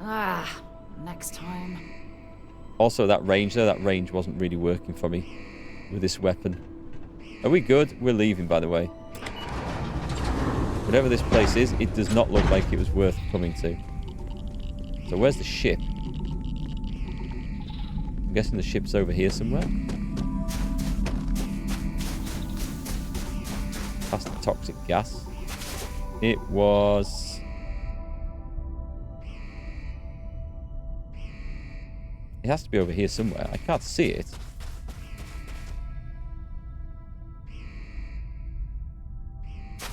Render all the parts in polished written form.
Ah, next time. Also, that range though, that range wasn't really working for me with this weapon. Are we good? We're leaving, by the way. Whatever this place is, it does not look like it was worth coming to. So where's the ship? I'm guessing the ship's over here somewhere. Past the toxic gas. It was... It has to be over here somewhere. I can't see it.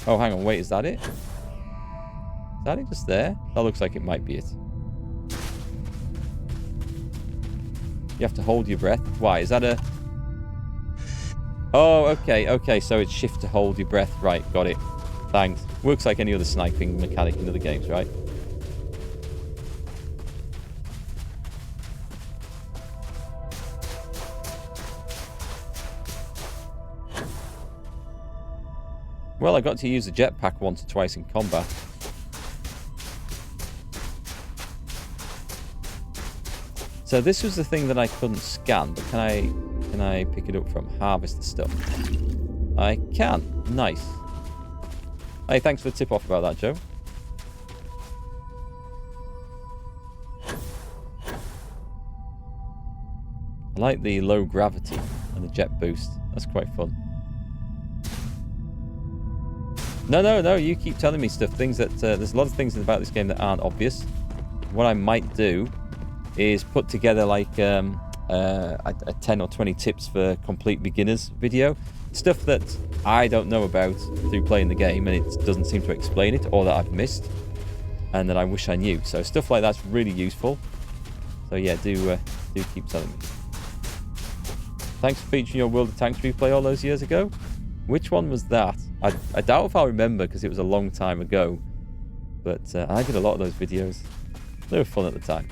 Oh, hang on. Wait, is that it? Is that it just there? That looks like it might be it. You have to hold your breath. Why? Is that a... Oh, okay. Okay, so it's shift to hold your breath. Right, got it. Thanks. Works like any other sniping mechanic in other games, right? Well, I got to use the jetpack once or twice in combat. So this was the thing that I couldn't scan, but can I pick it up from harvest the stuff? I can. Nice. Hey, thanks for the tip off about that, Joe. I like the low gravity and the jet boost. That's quite fun. No, you keep telling me stuff. Things that... there's a lot of things about this game that aren't obvious. What I might do is put together like a 10 or 20 tips for complete beginners video. Stuff that I don't know about through playing the game and it doesn't seem to explain it, or that I've missed and that I wish I knew. So stuff like that's really useful. So yeah, do keep telling me. Thanks for featuring your World of Tanks replay all those years ago. Which one was that? I doubt if I'll remember because it was a long time ago. But I did a lot of those videos. They were fun at the time.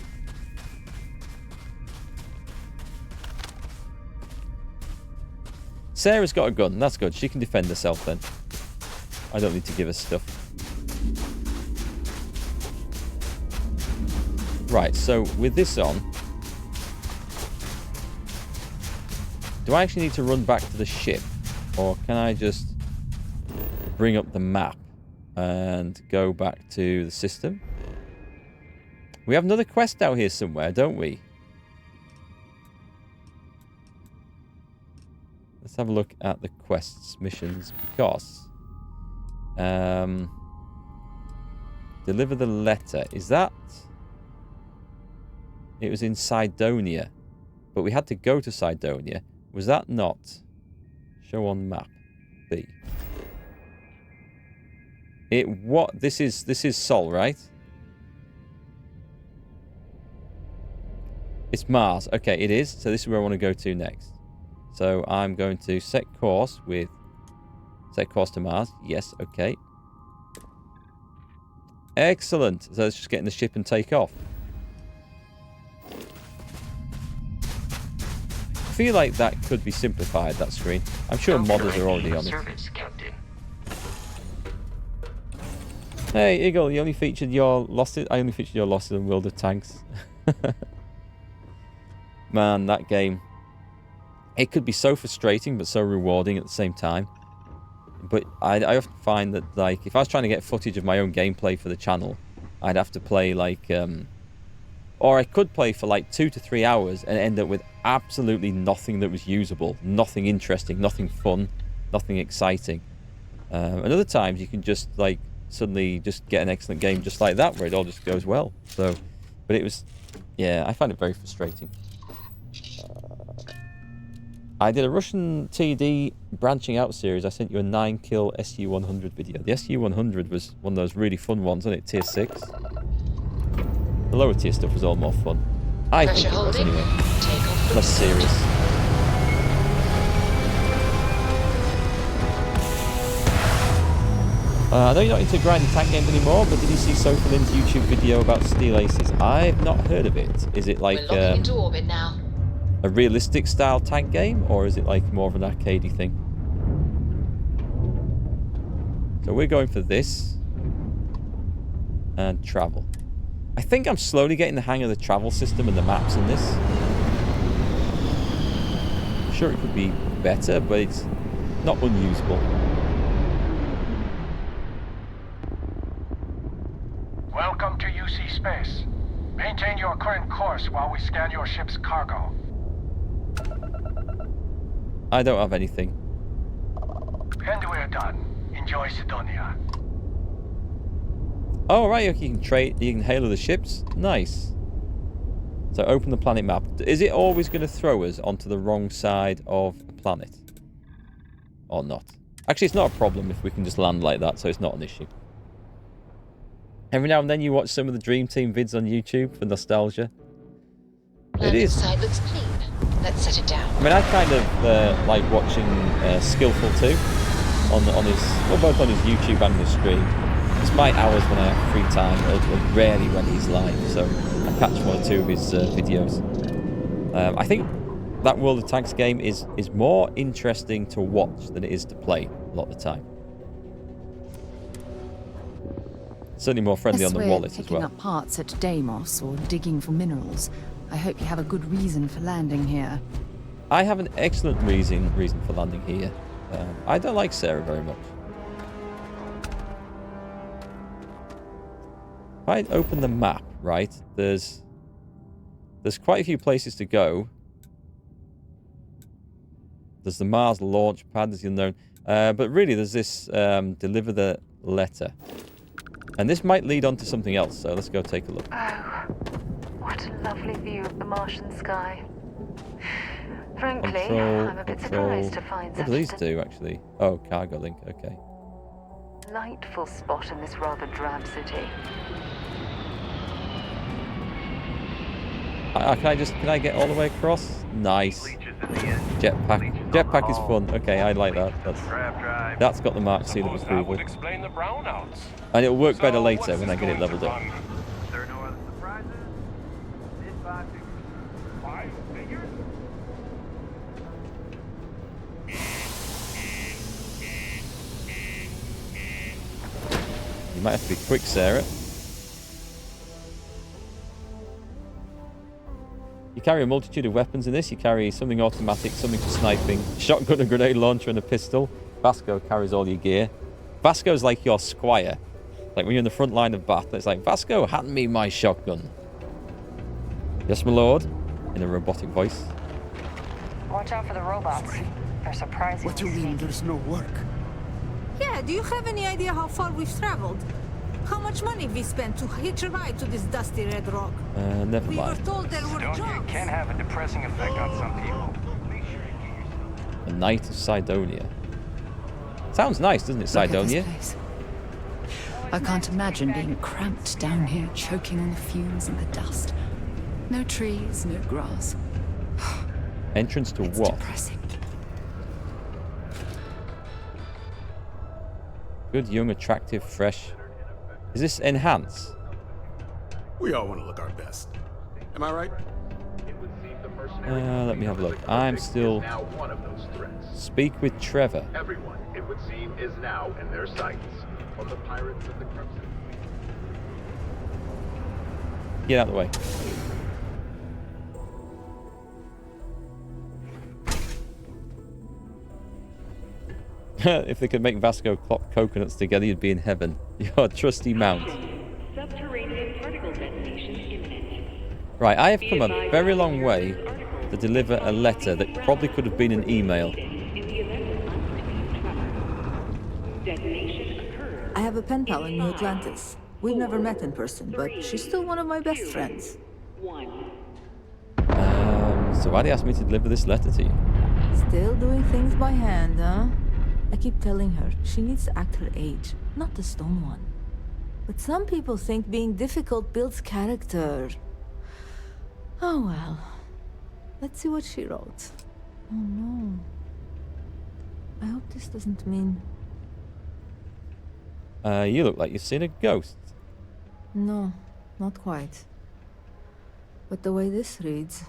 Sarah's got a gun. That's good. She can defend herself then. I don't need to give her stuff. Right, so with this on... Do I actually need to run back to the ship? Or can I just bring up the map and go back to the system? We have another quest out here somewhere, don't we? Let's have a look at the quests, missions, because... deliver the letter. Is that... It was in Cydonia. But we had to go to Cydonia. Was that not... Show on map. B. What? This is Sol, right? It's Mars. Okay, it is. So this is where I want to go to next. So I'm going to set course to Mars. Yes, okay. Excellent. So let's just get in the ship and take off. I feel like that could be simplified, that screen. I'm sure modders are already on it. Hey, Eagle, you only featured your Lost in... I only featured your Lost in World of Tanks. Man, that game. It could be so frustrating, but so rewarding at the same time. But I often find that, like, if I was trying to get footage of my own gameplay for the channel, I'd have to play, like... or I could play for, like, 2 to 3 hours and end up with absolutely nothing that was usable. Nothing interesting, nothing fun, nothing exciting. And other times you can just, like, suddenly just get an excellent game just like that, where it all just goes well. So, but it was... Yeah, I find it very frustrating. I did a Russian TD branching out series. I sent you a 9-kill SU-100 video. The SU-100 was one of those really fun ones, wasn't it? Tier 6. The lower tier stuff was all more fun. I think it was anyway. Less serious. I know you're not into grinding tank games anymore, but did you see Sofalin's YouTube video about Steel Aces? I've not heard of it. Is it like... We're locking into orbit now. A realistic style tank game, or is it like more of an arcadey thing? So we're going for this and travel. I think I'm slowly getting the hang of the travel system and the maps in this. I'm sure it could be better, but it's not unusable. Welcome to UC Space. Maintain your current course while we scan your ship's cargo. I don't have anything. And we're done. Enjoy Sidonia. Oh, right, okay, you can halo the ships. Nice. So open the planet map. Is it always going to throw us onto the wrong side of a planet? Or not? Actually, it's not a problem if we can just land like that, so it's not an issue. Every now and then you watch some of the Dream Team vids on YouTube for nostalgia. It is. Side looks clean. Let's set it down. I mean, I kind of like watching Skillful too on his, well, both on his YouTube and his stream. It's my hours when I have free time, or rarely when he's live, so I catch one or two of his videos. I think that World of Tanks game is more interesting to watch than it is to play a lot of the time. Certainly more friendly on the wallet as picking well. up parts at Deimos or digging for minerals. I hope you have a good reason for landing here. I have an excellent reason for landing here. I don't like Sarah very much. If I open the map, right, there's quite a few places to go. There's the Mars launch pad, there's the unknown. But really, there's this deliver the letter. And this might lead on to something else, so let's go take a look. Oh, what a lovely view of the Martian sky. Frankly, I'm a bit surprised to find what such do these a do, actually? Oh, cargo link, okay. delightful spot in this rather drab city. Can I get all the way across? Nice. Jetpack. Jetpack is fun. Okay, I like that. That's got the Mark seal of approval. And it'll work better later when I get it leveled up. You might have to be quick, Sarah. You carry a multitude of weapons in this. You carry something automatic, something for sniping, shotgun, a grenade launcher, and a pistol. Vasco carries all your gear. Vasco's like your squire. Like when you're in the front line of battle, it's like, Vasco, hand me my shotgun. Yes, my lord. In a robotic voice. Watch out for the robots. They're surprising. What do you mean there's no work? Yeah, do you have any idea how far we've traveled? How much money we spent to hitch a ride to this dusty red rock? Never We were mind. told there were jobs. Can have a depressing effect on some people. A Knight of Sidonia. Sounds nice, doesn't it, Look at this Sidonia? place. I can't imagine being cramped down here, choking on the fumes and the dust. No trees, no grass. Entrance to It's what? depressing. Good, young, attractive, fresh. Is this enhance? We all want to look our best. Am I right? Let me have a look. I'm still... Now one of those threats. Speak with Trevor. Everyone, it would seem, is now in their sights. From the pirates of the Crimson. Get out of the way. If they could make Vasco clop coconuts together, you'd be in heaven. Your trusty mount. Subterranean particle detonation imminent. Right, I have come a very long way to deliver a letter that probably could have been an email. In the event of unexplained tremor. Detonation occurs. I have a pen pal in New Atlantis. We've never met in person, but she's still one of my best friends. 1. So why do you ask me to deliver this letter to you? Still doing things by hand, huh? I keep telling her she needs to act her age, not the stone one. But some people think being difficult builds character. Oh well. Let's see what she wrote. Oh no. I hope this doesn't mean... You look like you've seen a ghost. No, not quite. But the way this reads,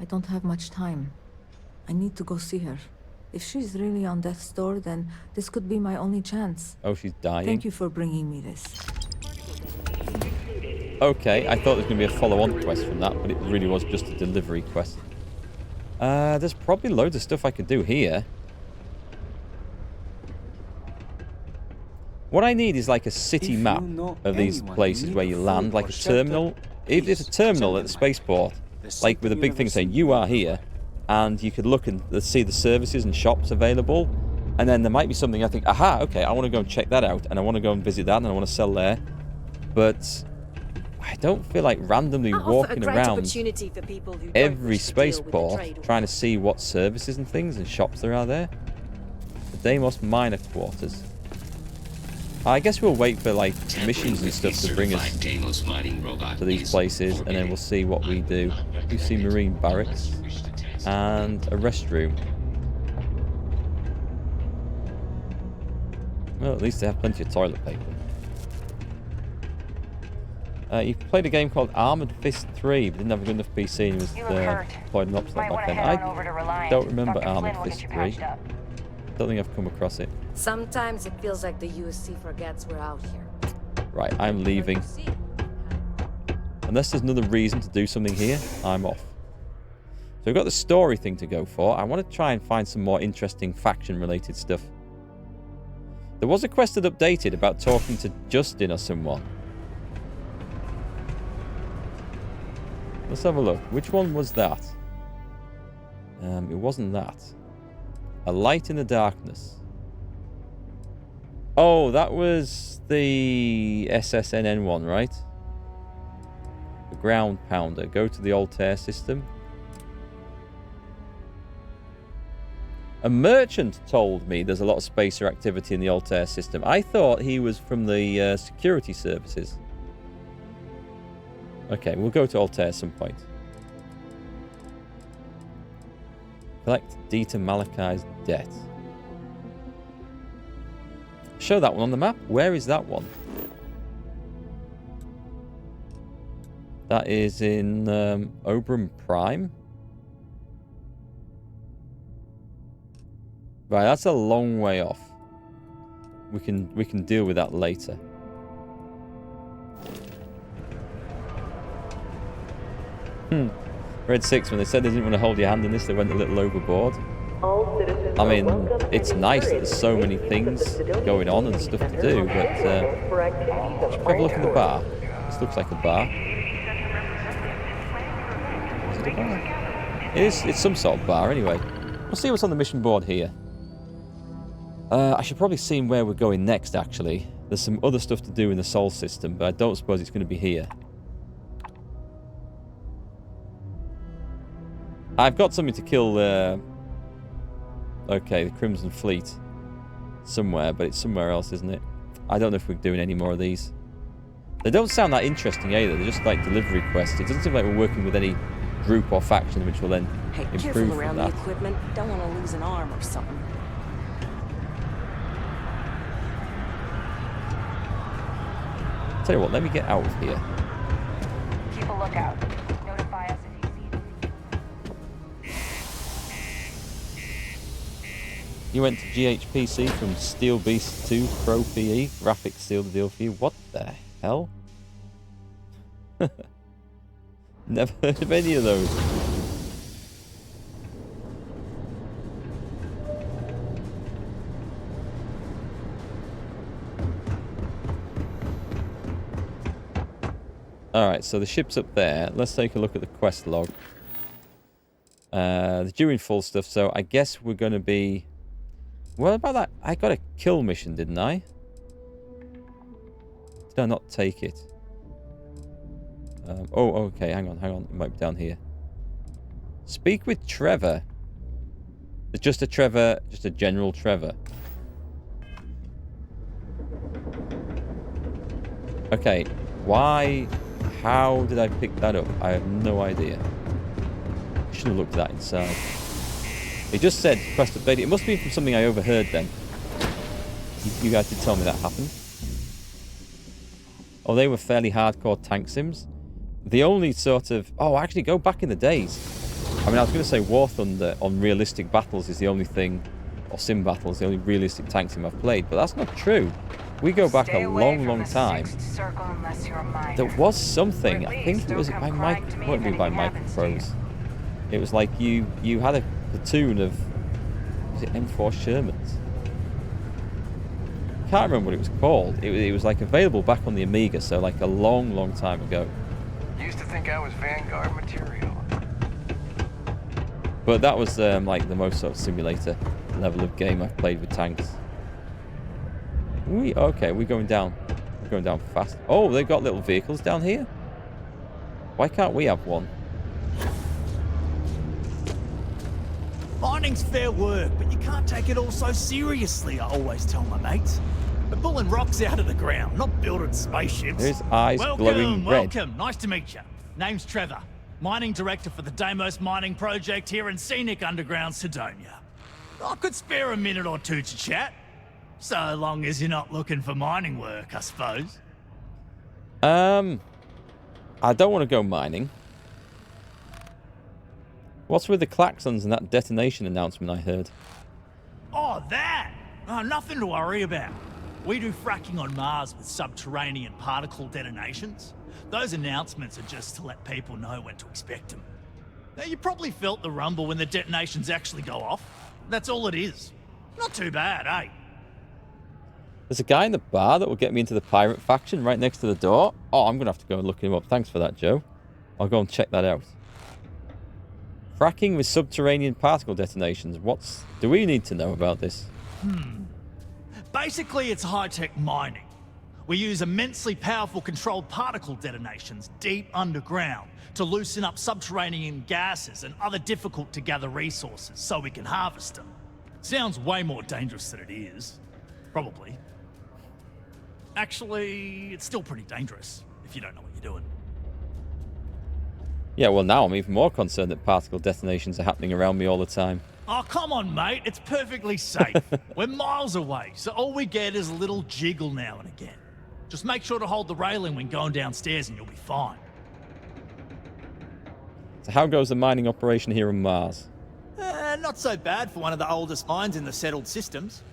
I don't have much time. I need to go see her. If she's really on death's door, then this could be my only chance. Oh, she's dying. Thank you for bringing me this. Particle detonation concluded. Okay, I thought there was going to be a follow-on quest from that, but it really was just a delivery quest. There's probably loads of stuff I could do here. What I need is like a city map of these places where you land, like a terminal. If it's a terminal at the spaceport, like with a big thing saying, you are here, and you could look and see the services and shops available, and then there might be something I think, aha, okay, I want to go and check that out, and I want to go and visit that, and I want to sell there. But I don't feel like randomly walking around every spaceport trying to see what services and things and shops there are there. The Deimos Minor Quarters. I guess we'll wait for like missions and stuff to bring us to these places, and then we'll see what we do. We see Marine Barracks and a restroom. Well, at least they have plenty of toilet paper. You played a game called Armored Fist 3, but didn't have a good enough PC and was deployed an obstacle back then. I don't remember Armored Fist 3. Don't think I've come across it. Sometimes it feels like the USC forgets we're out here. Right, I'm leaving. Unless there's another reason to do something here, I'm off. So we've got the story thing to go for. I want to try and find some more interesting faction-related stuff. There was a quest that updated about talking to Justin or someone. Let's have a look. Which one was that? It wasn't that. A light in the darkness. Oh, that was the SSNN one, right? The ground pounder. Go to the Altair system. A merchant told me there's a lot of spacer activity in the Altair system. I thought he was from the security services. Okay, we'll go to Altair at some point. Collect Dieter Malachi's debt. Show that one on the map. Where is that one? That is in Oberon Prime. Right, that's a long way off. We can deal with that later. Red 6, when they said they didn't want to hold your hand in this, they went a little overboard. I mean, it's nice that there's so many things going on and stuff to do, but let's have a look at the bar. This looks like a bar. Is it a bar? It's some sort of bar anyway. We'll see what's on the mission board here. I should probably see where we're going next, actually. There's some other stuff to do in the Sol system, but I don't suppose it's going to be here. I've got something to kill, okay, the Crimson Fleet somewhere, but it's somewhere else, isn't it? I don't know if we're doing any more of these. They don't sound that interesting either. They're just like delivery quests. It doesn't seem like we're working with any group or faction which will then improve from that. The equipment. Don't want to lose an arm or something. Tell you what, let me get out of here. Keep a lookout. Notify us if you see. You went to GHPC from Steel Beast to Pro PE. Graphics sealed the deal for you. What the hell? Never heard of any of those. Alright, so the ship's up there. Let's take a look at the quest log. The doing full stuff, so I guess we're going to be... What about that? I got a kill mission, didn't I? Did I not take it? Oh, okay, hang on. It might be down here. Speak with Trevor. Just a Trevor, just a general Trevor. Okay, why... How did I pick that up? I have no idea. I should have looked at that inside. It just said quest update. It must be from something I overheard then. You guys did tell me that happened. Oh, they were fairly hardcore tank sims. The only sort of... Oh, actually, go back in the days. I mean, I was going to say War Thunder on realistic battles is the only thing... Or sim battles, the only realistic tank sim I've played. But that's not true. we go back a long time. There was something. I think it was by Mike. Wouldn't be by Mike Pros. It was like you had a platoon of, was it M4 Shermans? Can't remember what it was called. It was like available back on the Amiga, so like a long time ago. Used to think I was Vanguard material. But that was like the most sort of simulator level of game I've played with tanks. Okay, we're going down. We're going down fast. Oh, they've got little vehicles down here. Why can't we have one? Mining's fair work, but you can't take it all so seriously, I always tell my mates. We're pulling rocks out of the ground, not building spaceships. There's eyes glowing red. Welcome, nice to meet you. Name's Trevor, mining director for the Deimos mining project here in scenic underground Sidonia. I could spare a minute or two to chat, so long as you're not looking for mining work, I suppose. I don't want to go mining. What's with the klaxons and that detonation announcement I heard? Oh, that! Oh, nothing to worry about. We do fracking on Mars with subterranean particle detonations. Those announcements are just to let people know when to expect them. Now, you probably felt the rumble when the detonations actually go off. That's all it is. Not too bad, eh? There's a guy in the bar that will get me into the pirate faction right next to the door. Oh, I'm going to have to go and look him up. Thanks for that, Joe. I'll go and check that out. Fracking with subterranean particle detonations. Do we need to know about this? Basically, it's high-tech mining. We use immensely powerful controlled particle detonations deep underground to loosen up subterranean gases and other difficult-to-gather resources so we can harvest them. Sounds way more dangerous than it is. Probably. Actually, it's still pretty dangerous if you don't know what you're doing. Yeah, well, now I'm even more concerned that particle detonations are happening around me all the time. Oh, come on, mate. It's perfectly safe. We're miles away, so all we get is a little jiggle now and again. Just make sure to hold the railing when going downstairs and you'll be fine. So how goes the mining operation here on Mars? Not so bad for one of the oldest mines in the settled systems.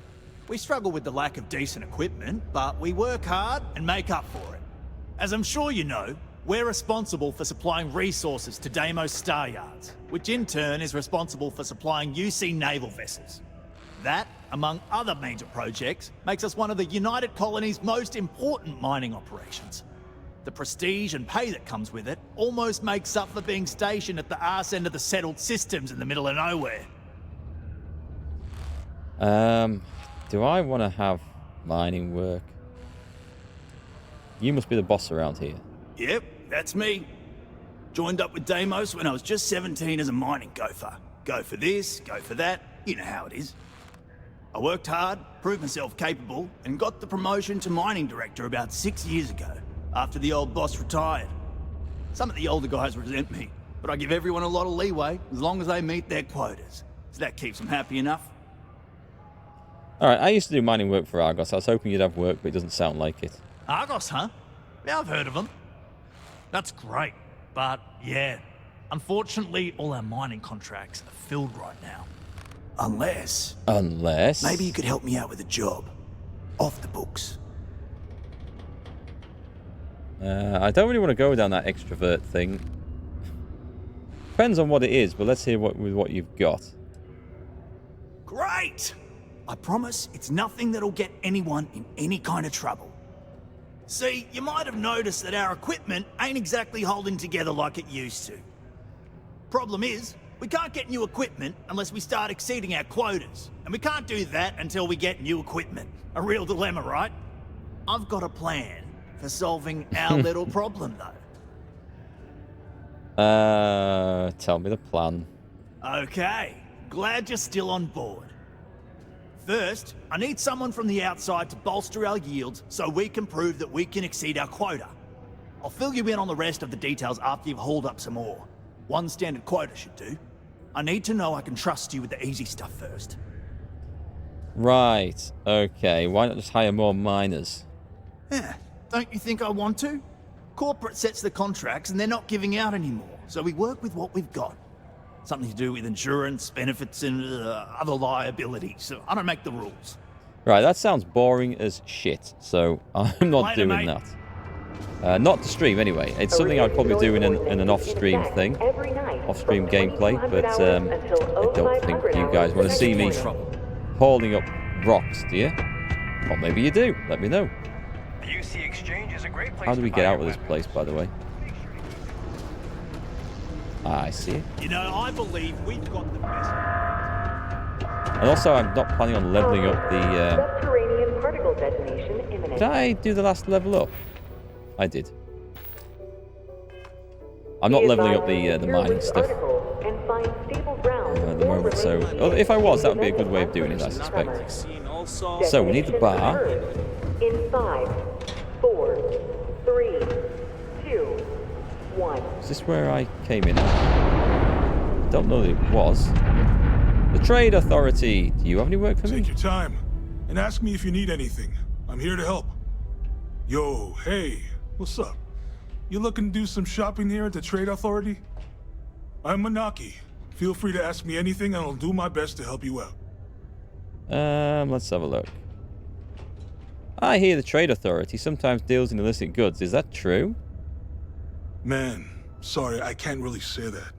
We struggle with the lack of decent equipment, but we work hard and make up for it. As I'm sure you know, we're responsible for supplying resources to Deimos Star Yards, which in turn is responsible for supplying UC naval vessels. That, among other major projects, makes us one of the United Colony's most important mining operations. The prestige and pay that comes with it almost makes up for being stationed at the arse end of the settled systems in the middle of nowhere. Do I want to have mining work? You must be the boss around here. Yep, that's me. Joined up with Deimos when I was just 17 as a mining gopher. Go for this, go for that, you know how it is. I worked hard, proved myself capable, and got the promotion to mining director about 6 years ago, after the old boss retired. Some of the older guys resent me, but I give everyone a lot of leeway as long as they meet their quotas. So that keeps them happy enough. Alright, I used to do mining work for Argos. I was hoping you'd have work, but it doesn't sound like it. Argos, huh? Yeah, I've heard of them. That's great, but yeah, unfortunately all our mining contracts are filled right now. Unless... Maybe you could help me out with a job. Off the books. I don't really want to go down that extrovert thing. Depends on what it is, but let's hear what you've got. Great! I promise it's nothing that'll get anyone in any kind of trouble. See, you might have noticed that our equipment ain't exactly holding together like it used to. Problem is, we can't get new equipment unless we start exceeding our quotas. And we can't do that until we get new equipment. A real dilemma, right? I've got a plan for solving our little problem, though. Tell me the plan. Okay, glad you're still on board. First, I need someone from the outside to bolster our yields so we can prove that we can exceed our quota. I'll fill you in on the rest of the details after you've hauled up some ore. One standard quota should do. I need to know I can trust you with the easy stuff first. Right, okay. Why not just hire more miners? Yeah, don't you think I want to? Corporate sets the contracts and they're not giving out anymore, so we work with what we've got. Something to do with insurance, benefits, and other liabilities. So I don't make the rules. Right, that sounds boring as shit, so I'm not doing that. Not to stream, anyway. It's something I'd probably do in an off-stream thing. Off-stream gameplay, but I don't think you guys want to see me hauling up rocks, do you? Or maybe you do. Let me know. The UC Exchange is a great place. How do we get out of this place, by the way? I see it. You know, I believe we've got the best. And also, I'm not planning on leveling up the... Subterranean particle detonation imminent. Did I do the last level up? I did. I'm not leveling up the mining stuff at the moment, so... if I was, that would be a good way of doing it, I suspect. So, we need the bar. In 5, 4, 3, 2, 1. Is this where I came in? Don't know that it was. The Trade Authority. Do you have any work for me? Take your time and ask me if you need anything. I'm here to help. Yo, hey, what's up? You looking to do some shopping here at the Trade Authority? I'm Manaki. Feel free to ask me anything and I'll do my best to help you out. Let's have a look. I hear the Trade Authority sometimes deals in illicit goods. Is that true? Man, sorry, I can't really say that.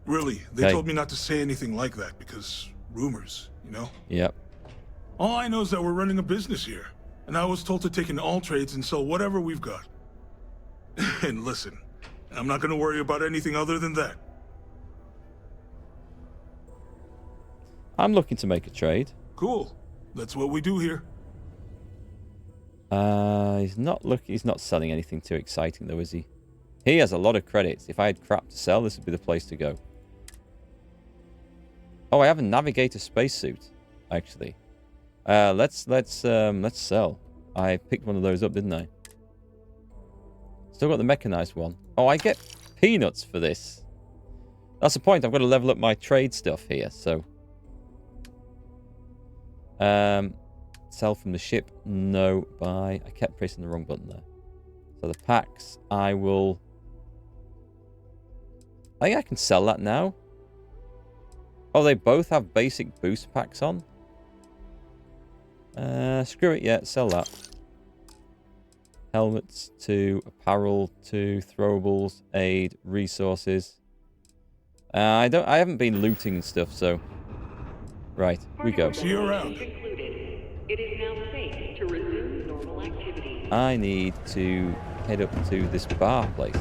Really, they told me not to say anything like that because rumors, you know? Yep. All I know is that we're running a business here, and I was told to take in all trades and sell whatever we've got. And listen, I'm not going to worry about anything other than that. I'm looking to make a trade. Cool. That's what we do here. He's not selling anything too exciting though, is he? He has a lot of credits. If I had crap to sell, this would be the place to go. Oh, I have a navigator spacesuit, actually. Let's sell. I picked one of those up, didn't I? Still got the mechanized one. Oh, I get peanuts for this. That's the point. I've got to level up my trade stuff here, so. Sell from the ship. No, buy. I kept pressing the wrong button there. So the packs, I think I can sell that now. Oh, they both have basic boost packs on. Screw it, yeah, sell that. Helmets 2, apparel 2, throwables, aid, resources. I haven't been looting and stuff, so right, we go. See you around. It is now safe to resume normal activity. I need to head up to this bar place.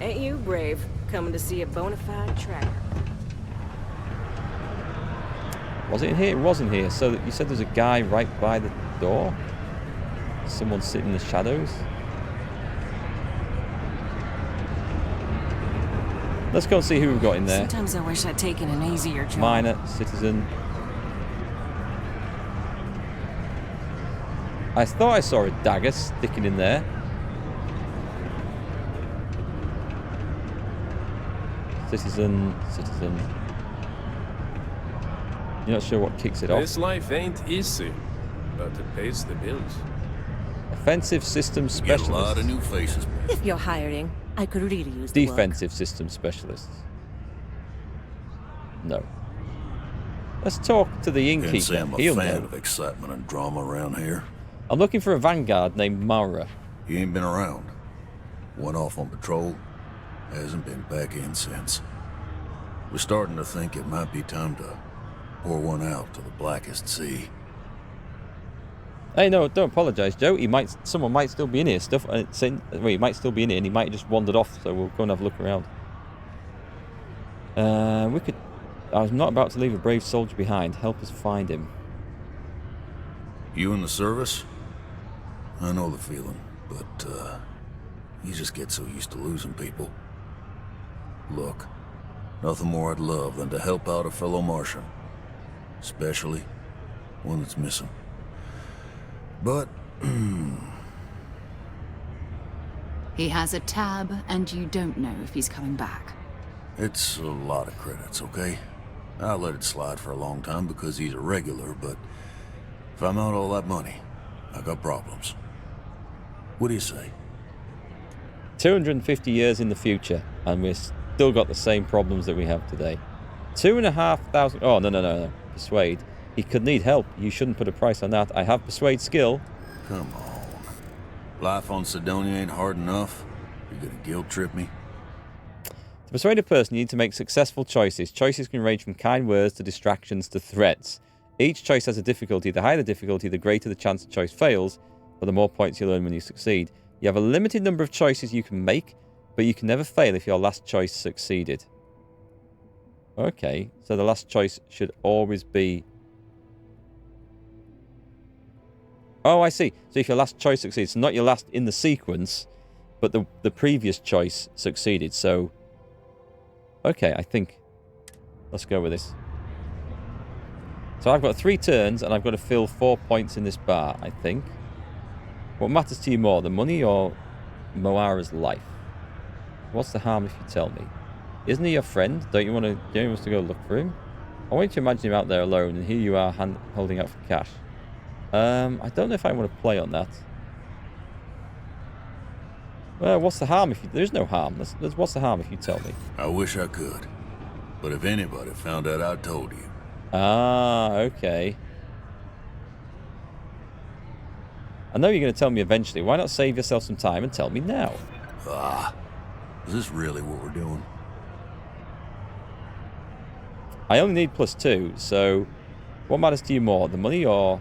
Ain't you brave, coming to see a bona fide tracker? Was it in here? It wasn't here. So you said there's a guy right by the door? Someone sitting in the shadows? Let's go and see who we've got in there. Sometimes I wish I'd taken an easier job. Miner, citizen. I thought I saw a dagger sticking in there. Citizen. You're not sure what kicks it off. This life ain't easy, but it pays the bills. Offensive system specialist. Get a lot of new faces. If you're hiring, I could really use the work. Defensive system specialists. No. Let's talk to the innkeeper. Can't say I'm a He'll fan know. of excitement and drama around here. I'm looking for a vanguard named Mara. He ain't been around. Went off on patrol. Hasn't been back in since. We're starting to think it might be time to pour one out to the blackest sea. Hey, no, don't apologise, Joe. Someone might still be in here. He might still be in here, and he might have just wandered off. So we'll go and have a look around. I was not about to leave a brave soldier behind. Help us find him. You in the service? I know the feeling, but you just get so used to losing people. Look, nothing more I'd love than to help out a fellow Martian, especially one that's missing. But He has a tab, and you don't know if he's coming back. it's a lot of credits, okay? I let it slide for a long time because he's a regular, but if I'm out all that money, I got problems. What do you say? 250 years in the future, and we've still got the same problems that we have today. 2,500. Oh, no. Persuade. He could need help. You shouldn't put a price on that. I have persuade skill. Come on. Life on Sidonia ain't hard enough. You're gonna guilt trip me? To persuade a person, you need to make successful choices. Choices can range from kind words to distractions to threats. Each choice has a difficulty. The higher the difficulty, the greater the chance the choice fails, but the more points you'll earn when you succeed. You have a limited number of choices you can make, but you can never fail if your last choice succeeded. Okay, so the last choice should always be... Oh, I see. So if your last choice succeeds, not your last in the sequence, but the previous choice succeeded. So, okay, I think... Let's go with this. So I've got 3 turns, and I've got to fill 4 points in this bar, I think. What matters to you more, the money or Moara's life? What's the harm if you tell me? Isn't he your friend? Don't you want to go look for him? I want you to imagine him out there alone, and here you are holding out for cash. I don't know if I want to play on that. Well, what's the harm if you... There's no harm. What's the harm if you tell me? I wish I could. But if anybody found out I told you... Ah, okay. I know you're going to tell me eventually. Why not save yourself some time and tell me now? Is this really what we're doing? I only need +2, so... What matters to you more, the money or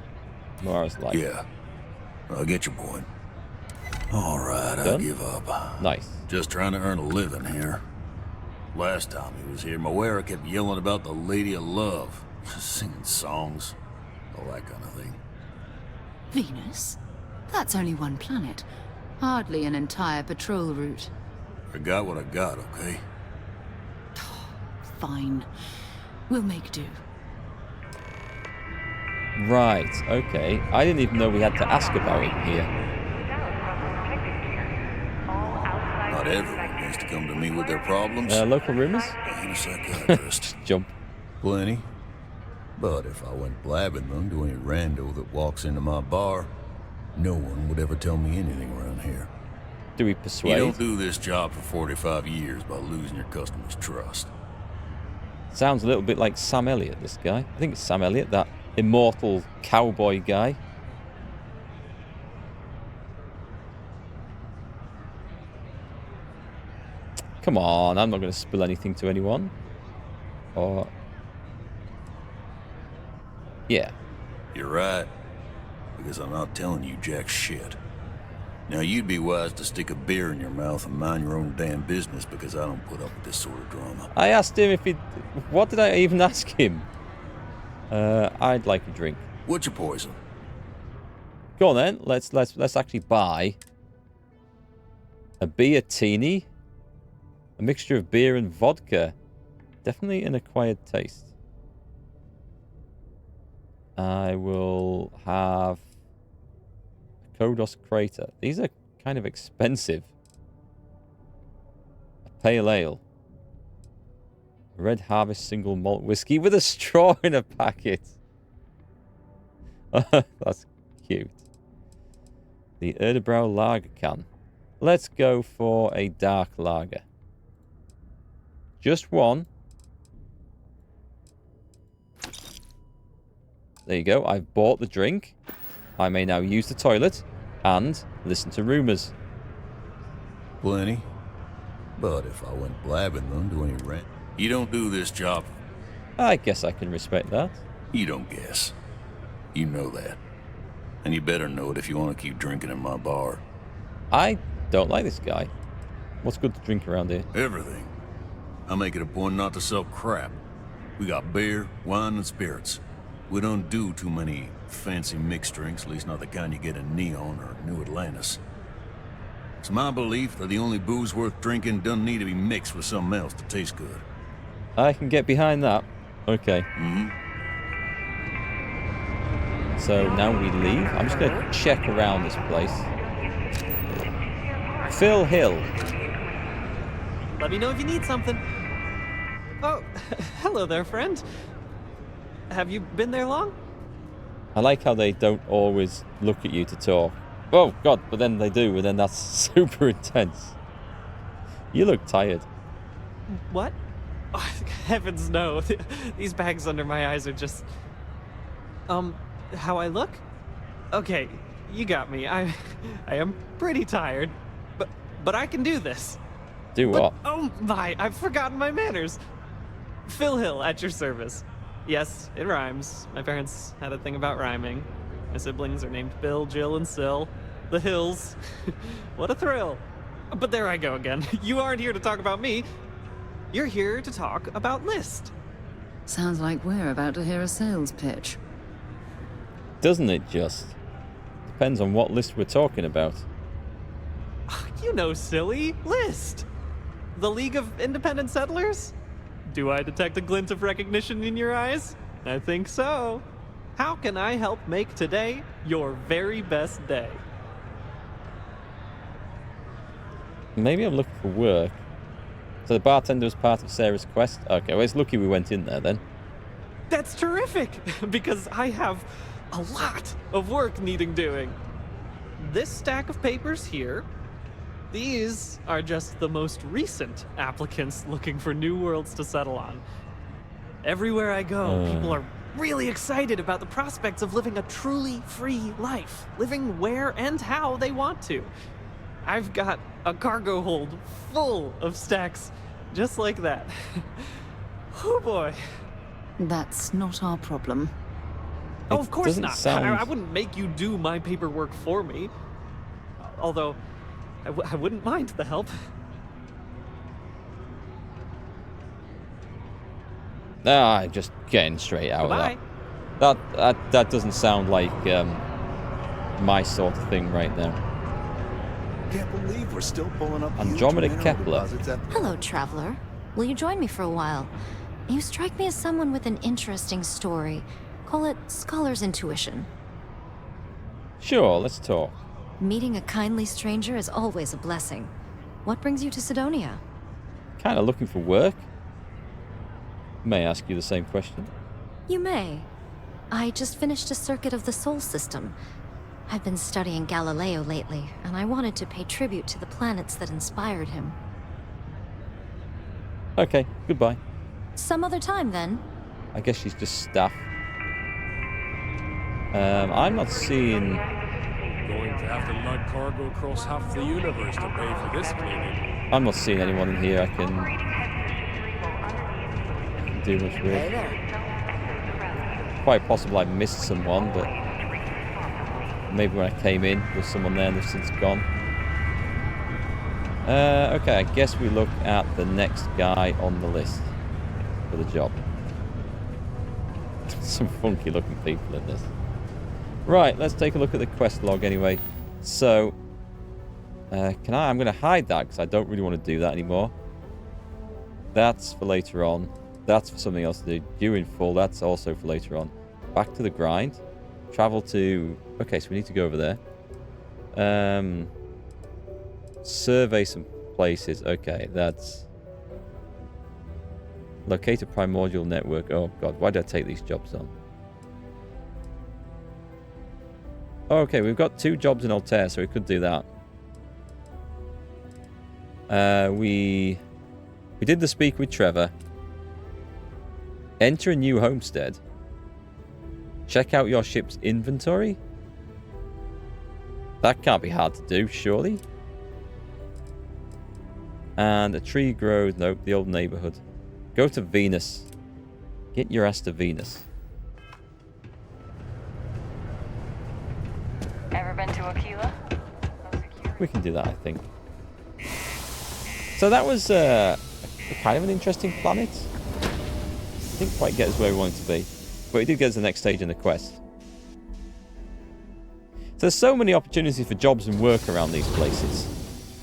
Moara's life? Yeah. I get your point. Alright, I give up. Nice. Just trying to earn a living here. Last time he was here, Moara kept yelling about the Lady of Love. Singing songs. All that kind of thing. Venus? That's only one planet. Hardly an entire patrol route. I got what I got, okay? Fine. We'll make do. Right, okay. I didn't even know we had to ask about it here. Not everyone needs to come to me with their problems. Local rumors? I ain't a psychiatrist. Jump. Plenty. But if I went blabbing them to any rando that walks into my bar, no one would ever tell me anything around here. Do we persuade? You don't do this job for 45 years by losing your customers' trust. Sounds a little bit like Sam Elliott, this guy. I think it's Sam Elliott, that immortal cowboy guy. Come on, I'm not going to spill anything to anyone. Or... Yeah. You're right. Because I'm not telling you jack shit. Now you'd be wise to stick a beer in your mouth and mind your own damn business, because I don't put up with this sort of drama. I asked him if he... What did I even ask him? I'd like a drink. What's your poison? Go on then. Let's actually buy a beer teeny. A mixture of beer and vodka. Definitely an acquired taste. I will have a Kodos Crater. These are kind of expensive. A pale ale. A Red Harvest single malt whiskey with a straw in a packet. That's cute. The Erdebrow Lager can. Let's go for a dark lager. Just one. There you go. I've bought the drink. I may now use the toilet and listen to rumors. Plenty. But if I went blabbing them to any rent, you don't do this job. I guess I can respect that. You don't guess. You know that. And you better know it if you want to keep drinking in my bar. I don't like this guy. What's good to drink around here? Everything. I make it a point not to sell crap. We got beer, wine, and spirits. We don't do too many fancy mixed drinks, at least not the kind you get in Neon or New Atlantis. It's my belief that the only booze worth drinking doesn't need to be mixed with something else to taste good. I can get behind that. Okay. So now we leave. I'm just going to check around this place. Phil Hill. Let me know if you need something. Oh, hello there, friend. Have you been there long? I like how they don't always look at you to talk. Oh, God, but then they do, and then that's super intense. You look tired. What? Oh, heavens no. These bags under my eyes are just... how I look? Okay, you got me. I am pretty tired, but I can do this. Do what? Oh my, I've forgotten my manners. Phil Hill, at your service. Yes, it rhymes. My parents had a thing about rhyming. My siblings are named Bill, Jill, and Sil. The Hills. What a thrill. But there I go again. You aren't here to talk about me. You're here to talk about List. Sounds like we're about to hear a sales pitch. Doesn't it just? Depends on what list we're talking about. You know, silly. List. The League of Independent Settlers? Do I detect a glint of recognition in your eyes? I think so. How can I help make today your very best day? Maybe I'm looking for work. So the bartender was part of Sarah's quest? Okay, well, it's lucky we went in there then. That's terrific, because I have a lot of work needing doing. This stack of papers here, these are just the most recent applicants looking for new worlds to settle on. Everywhere I go, people are really excited about the prospects of living a truly free life, living where and how they want to. I've got a cargo hold full of stacks just like that. Oh boy. That's not our problem. Oh, of course not. Sound... I wouldn't make you do my paperwork for me. Although, I wouldn't mind the help. Ah, just getting straight out of that. That doesn't sound like my sort of thing right now. Can't believe we're still pulling up Andromeda Kepler. Hello, traveler. Will you join me for a while? You strike me as someone with an interesting story. Call it scholar's intuition. Sure, let's talk. Meeting a kindly stranger is always a blessing. What brings you to Sidonia? Kind of looking for work. May I ask you the same question? You may. I just finished a circuit of the Sol system. I've been studying Galileo lately, and I wanted to pay tribute to the planets that inspired him. Okay, goodbye. Some other time, then. I guess she's just staff. I'm not seeing... Going to have to lug cargo across half the universe to pay for this cleaning. I'm not seeing anyone in here I can do much with. Hey there. Quite possible I missed someone, but maybe when I came in, there was someone there and they've since gone. Okay, I guess we look at the next guy on the list for the job. Some funky looking people in this. Right, let's take a look at the quest log anyway. So, I'm going to hide that because I don't really want to do that anymore. That's for later on. That's for something else to do. Due in full, that's also for later on. Back to the grind. Travel to... Okay, so we need to go over there. Survey some places. Okay, that's... Locate a primordial network. Oh, God, why did I take these jobs on? Okay, we've got 2 jobs in Altair, so we could do that. We did the speak with Trevor. Enter a new homestead. Check out your ship's inventory. That can't be hard to do, surely. And a tree grows. Nope, the old neighborhood. Go to Venus. Get your ass to Venus. Ever been to Aquila? We can do that, I think. So that was kind of an interesting planet. Didn't quite get us where we wanted to be, but it did get us the next stage in the quest. So there's so many opportunities for jobs and work around these places,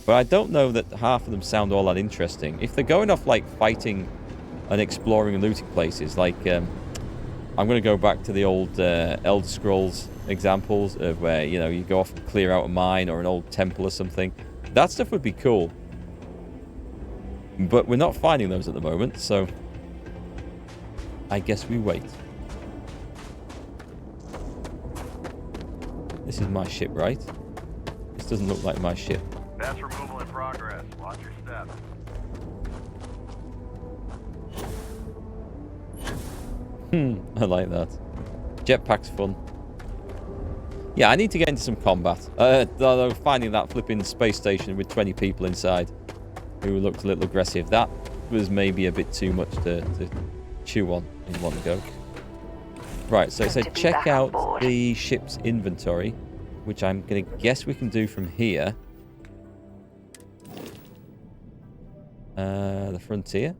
but I don't know that half of them sound all that interesting. If they're going off like fighting and exploring and looting places, like I'm going to go back to the old Elder Scrolls examples of where, you know, you go off and clear out a mine or an old temple or something. That stuff would be cool. But we're not finding those at the moment, so I guess we wait. This is my ship, right? This doesn't look like my ship. That's removal in progress. Watch your step. I like that. Jetpack's fun. Yeah, I need to get into some combat. Although finding that flipping space station with 20 people inside who looked a little aggressive, that was maybe a bit too much to chew on in one go. Right, so it said check out the ship's inventory, which I'm going to guess we can do from here. The Frontier.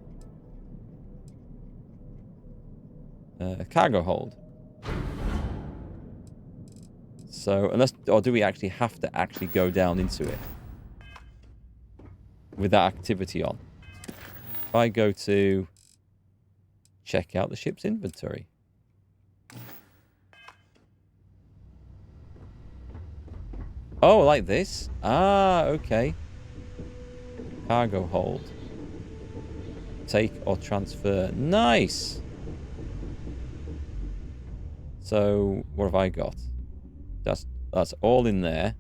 Cargo hold. So, or do we actually have to actually go down into it with that activity on? If I go to check out the ship's inventory. Oh, like this? Ah, okay. Cargo hold. Take or transfer. Nice! So, what have I got? That's all in there.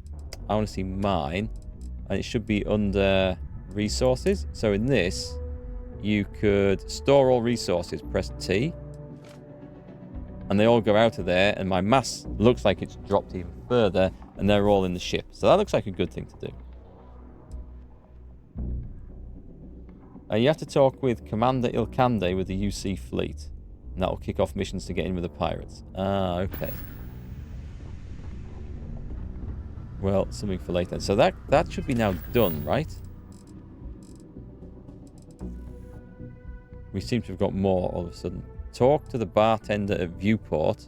I want to see mine. And it should be under resources. So in this, you could store all resources. Press T. And they all go out of there. And my mass looks like it's dropped even further. And they're all in the ship. So that looks like a good thing to do. And you have to talk with Commander Ilkande with the UC fleet. And that will kick off missions to get in with the pirates. Ah, okay. Well, something for later. So that should be now done, right? We seem to have got more all of a sudden. Talk to the bartender at Viewport.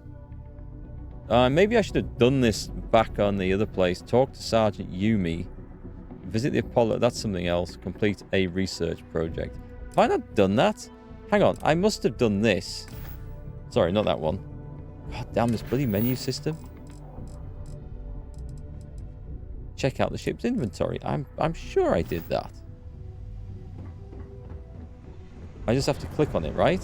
Maybe I should have done this back on the other place. Talk to Sergeant Yumi. Visit the Apollo. That's something else. Complete a research project. Have I not done that? Hang on. I must have done this. Sorry, not that one. God damn, this bloody menu system. Check out the ship's inventory. I'm sure I did that. I just have to click on it, right?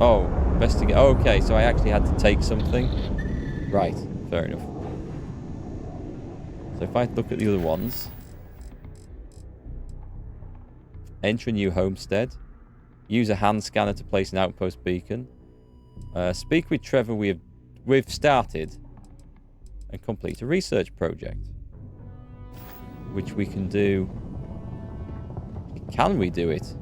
Oh, investigate. Okay, so I actually had to take something. Right, fair enough. So if I look at the other ones. Enter a new homestead. Use a hand scanner to place an outpost beacon. Speak with Trevor. We've started. And complete a research project. Which we can do. Can we do it?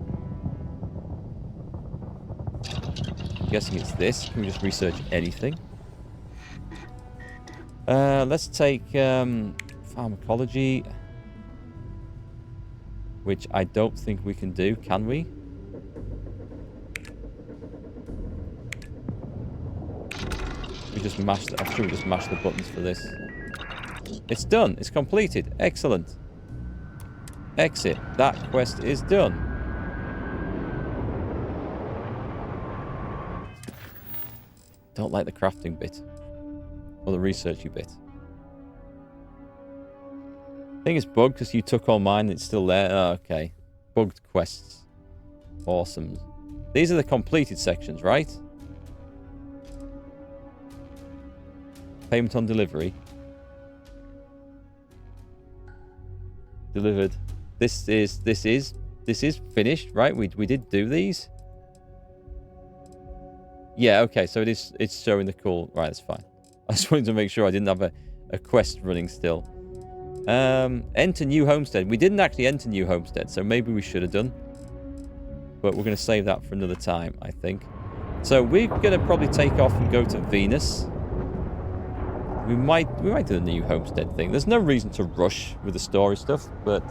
I'm guessing it's this. Can we just research anything? Let's take pharmacology. Which I don't think we can do. Can we? We just mashed. I'm sure we just mashed the buttons for this. It's done. It's completed. Excellent. Exit. That quest is done. Don't like the crafting bit. Or the researchy bit. I think it's bugged because you took all mine and it's still there. Oh, okay. Bugged quests. Awesome. These are the completed sections, right? Payment on delivery. Delivered. This is finished, right? We did do these. Yeah, okay, so it's showing the call. Right, that's fine. I just wanted to make sure I didn't have a quest running still. Enter new homestead. We didn't actually enter new homestead, so maybe we should have done. But we're going to save that for another time, I think. So we're going to probably take off and go to Venus. We might do the new homestead thing. There's no reason to rush with the story stuff, but